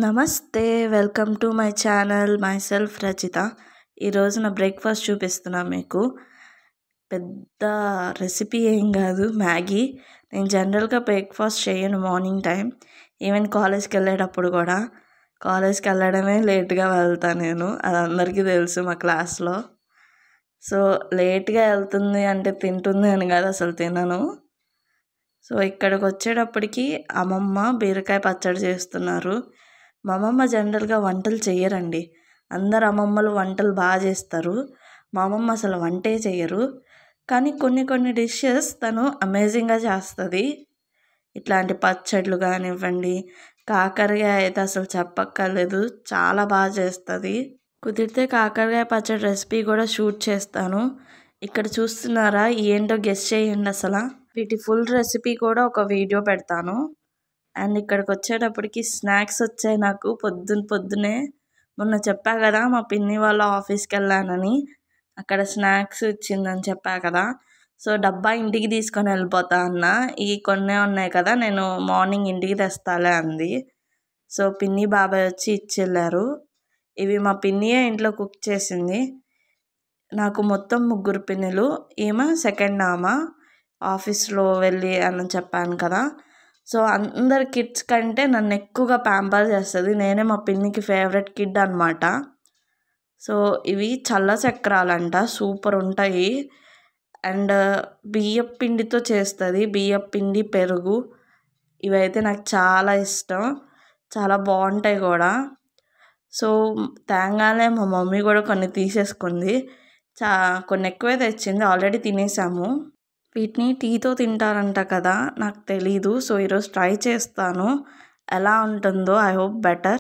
నమస్తే welcome to my channel my self Rachitha. ఈరోజు నా బ్రేక్ఫాస్ట్ చూపిస్తున్నా మీకు. పెద్ద రెసిపీ ఏం కాదు, మ్యాగీ. నేను జనరల్గా బ్రేక్ఫాస్ట్ చేయను మార్నింగ్ టైం. ఈవెన్ కాలేజ్కి వెళ్ళేటప్పుడు కూడా. కాలేజ్కి వెళ్ళడమే లేట్గా వెళ్తాను నేను, అది అందరికీ తెలుసు మా క్లాస్లో. సో లేట్గా వెళ్తుంది అంటే తింటుంది అని కాదు, అసలు తినను. సో ఇక్కడికి వచ్చేటప్పటికి అమ్మమ్మ బీరకాయ పచ్చడి చేస్తున్నారు. మా అమ్మమ్మ జనరల్గా వంటలు చెయ్యరండి. అందరు అమ్మమ్మలు వంటలు బాగా చేస్తారు, మా అమ్మమ్మ అసలు వంటే చెయ్యరు. కానీ కొన్ని డిషెస్ తను అమేజింగ్గా చేస్తుంది. ఇట్లాంటి పచ్చళ్ళు కానివ్వండి, కాకరకాయ అయితే అసలు చెప్పక్కర్లేదు, చాలా బాగా చేస్తుంది. కుదిరితే కాకరకాయ పచ్చడి రెసిపీ కూడా షూట్ చేస్తాను. ఇక్కడ చూస్తున్నారా, ఏంటో గెస్ చేయండి అసలు. వీటి ఫుల్ రెసిపీ కూడా ఒక వీడియో పెడతాను. అండ్ ఇక్కడికి వచ్చేటప్పటికి స్నాక్స్ వచ్చాయి నాకు పొద్దున్నే. మొన్న చెప్పా కదా మా పిన్ని వాళ్ళ ఆఫీస్కి వెళ్ళానని, అక్కడ స్నాక్స్ ఇచ్చిందని చెప్పా కదా. సో డబ్బా ఇంటికి తీసుకొని వెళ్ళిపోతా అన్న. ఈ కొన్నే ఉన్నాయి కదా, నేను మార్నింగ్ ఇంటికి తెస్తాలే అంది. సో పిన్ని బాబాయ్ వచ్చి ఇచ్చి వెళ్ళారు. ఇవి మా పిన్నియే ఇంట్లో కుక్ చేసింది. నాకు మొత్తం 3 పిన్నులు, ఈమె సెకండ్ ఆమె. ఆఫీస్లో వెళ్ళి అని చెప్పాను కదా. సో అందరి కిడ్స్ కంటే నన్ను ఎక్కువగా ప్యాంపర్ చేస్తుంది. నేనే మా పిన్నికి ఫేవరెట్ కిడ్ అనమాట. సో ఇవి చల్ల చక్రాలంట, సూపర్ ఉంటాయి. అండ్ బియ్యపు పిండితో చేస్తుంది, బియ్యపు పిండి పెరుగు. ఇవైతే నాకు చాలా ఇష్టం, చాలా బాగుంటాయి కూడా. సో తేంగానే మా మమ్మీ కూడా కొన్ని తీసేసుకుంది, కొన్ని ఎక్కువే తెచ్చింది, ఆల్రెడీ తినేసాము. వీటిని టీతో తింటారంట కదా, నాకు తెలీదు. సో ఈరోజు ట్రై చేస్తాను, ఎలా ఉంటుందో. I hope better.